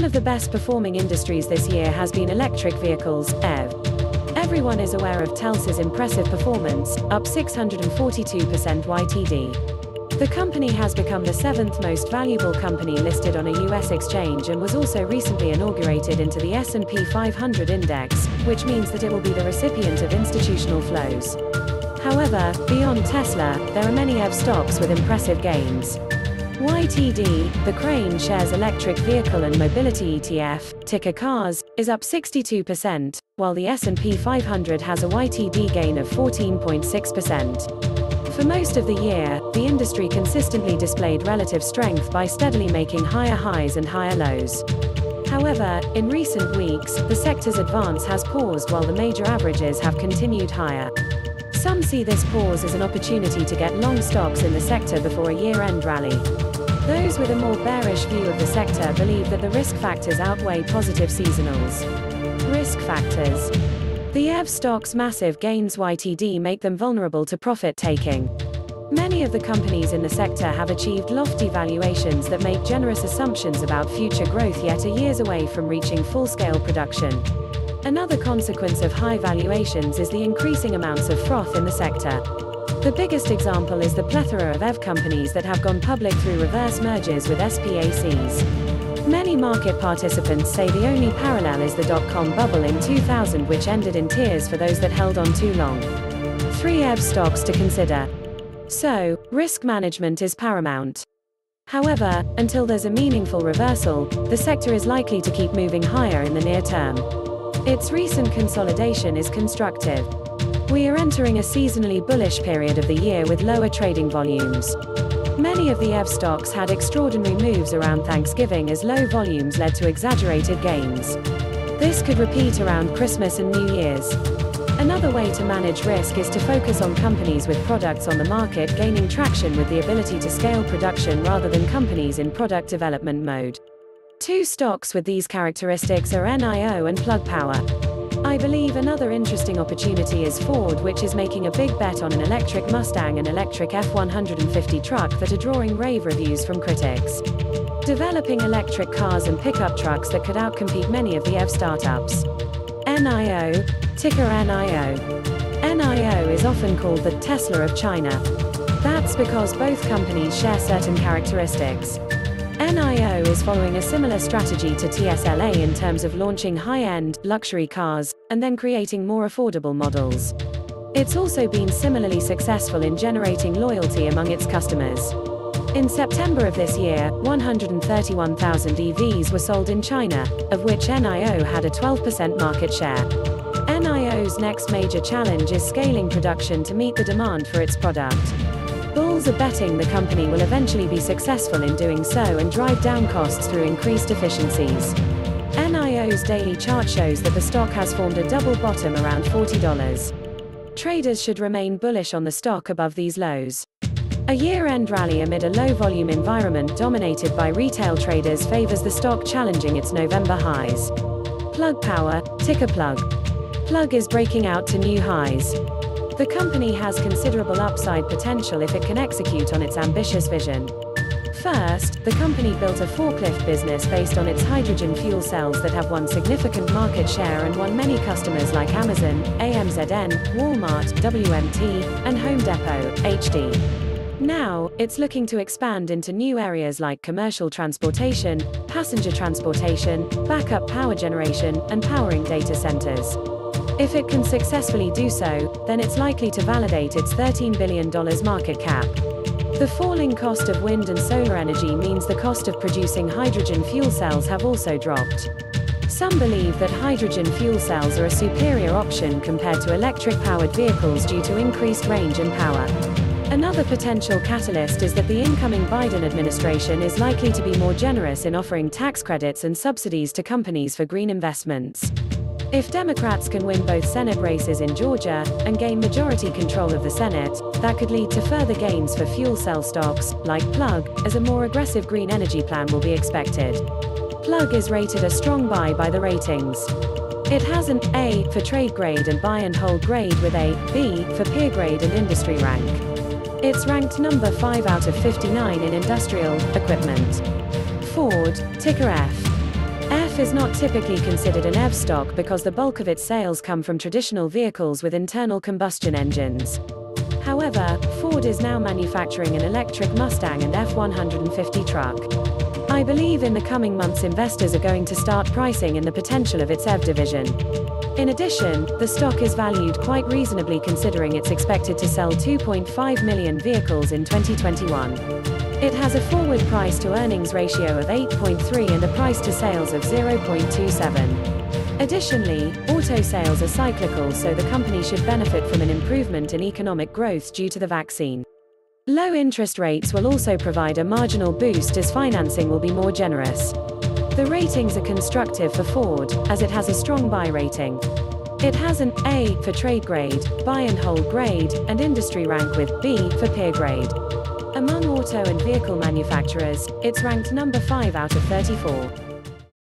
of the best performing industries this year has been electric vehicles, EV. Everyone is aware of Tels's impressive performance, up 642% YTD. The company has become the 7th most valuable company listed on a US exchange and was also recently inaugurated into the S&P 500 index, which means that it will be the recipient of institutional flows. However, beyond Tesla, there are many EV stocks with impressive gains. YTD, the Crane Shares Electric Vehicle and Mobility ETF, ticker CARS, is up 62%, while the S&P 500 has a YTD gain of 14.6%. For most of the year, the industry consistently displayed relative strength by steadily making higher highs and higher lows. However, in recent weeks, the sector's advance has paused while the major averages have continued higher. Some see this pause as an opportunity to get long stocks in the sector before a year-end rally. Those with a more bearish view of the sector believe that the risk factors outweigh positive seasonals. Risk factors. The EV stocks' massive gains YTD make them vulnerable to profit-taking. Many of the companies in the sector have achieved lofty valuations that make generous assumptions about future growth yet are years away from reaching full-scale production. Another consequence of high valuations is the increasing amounts of froth in the sector. The biggest example is the plethora of EV companies that have gone public through reverse mergers with SPACs. Many market participants say the only parallel is the dot-com bubble in 2000, which ended in tears for those that held on too long. 3 EV stocks to consider. So, risk management is paramount. However, until there's a meaningful reversal, the sector is likely to keep moving higher in the near term. Its recent consolidation is constructive. We are entering a seasonally bullish period of the year with lower trading volumes. Many of the EV stocks had extraordinary moves around Thanksgiving as low volumes led to exaggerated gains. This could repeat around Christmas and New Year's. Another way to manage risk is to focus on companies with products on the market gaining traction with the ability to scale production rather than companies in product development mode. 2 stocks with these characteristics are NIO and Plug Power. I believe another interesting opportunity is Ford, which is making a big bet on an electric Mustang and electric F-150 truck that are drawing rave reviews from critics. Developing electric cars and pickup trucks that could outcompete many of the EV startups. NIO, ticker NIO. NIO is often called the Tesla of China. That's because both companies share certain characteristics. NIO is following a similar strategy to TSLA in terms of launching high-end, luxury cars, and then creating more affordable models. It's also been similarly successful in generating loyalty among its customers. In September of this year, 131,000 EVs were sold in China, of which NIO had a 12% market share. NIO's next major challenge is scaling production to meet the demand for its product. Bulls are betting the company will eventually be successful in doing so and drive down costs through increased efficiencies. NIO's daily chart shows that the stock has formed a double bottom around $40. Traders should remain bullish on the stock above these lows. A year-end rally amid a low-volume environment dominated by retail traders favors the stock challenging its November highs. Plug Power, ticker Plug. Plug is breaking out to new highs. The company has considerable upside potential if it can execute on its ambitious vision. First, the company built a forklift business based on its hydrogen fuel cells that have won significant market share and won many customers like Amazon, AMZN, Walmart, WMT, and Home Depot, HD. Now, it's looking to expand into new areas like commercial transportation, passenger transportation, backup power generation, and powering data centers. If it can successfully do so, then it's likely to validate its $13 billion market cap. The falling cost of wind and solar energy means the cost of producing hydrogen fuel cells have also dropped. Some believe that hydrogen fuel cells are a superior option compared to electric-powered vehicles due to increased range and power. Another potential catalyst is that the incoming Biden administration is likely to be more generous in offering tax credits and subsidies to companies for green investments. If Democrats can win both Senate races in Georgia and gain majority control of the Senate, that could lead to further gains for fuel cell stocks, like Plug, as a more aggressive green energy plan will be expected. Plug is rated a strong buy by the ratings. It has an A for trade grade and buy and hold grade with a B for peer grade and industry rank. It's ranked number 5 out of 59 in industrial equipment. Ford, ticker F. F is not typically considered an EV stock because the bulk of its sales come from traditional vehicles with internal combustion engines. However, Ford is now manufacturing an electric Mustang and F-150 truck. I believe in the coming months investors are going to start pricing in the potential of its EV division. In addition, the stock is valued quite reasonably considering it's expected to sell 2.5 million vehicles in 2021. It has a forward price-to-earnings ratio of 8.3 and a price-to-sales of 0.27. Additionally, auto sales are cyclical, so the company should benefit from an improvement in economic growth due to the vaccine. Low interest rates will also provide a marginal boost as financing will be more generous. The ratings are constructive for Ford, as it has a strong buy rating. It has an A for trade grade, buy and hold grade, and industry rank with B for peer grade. Among auto and vehicle manufacturers, it's ranked number 5 out of 34.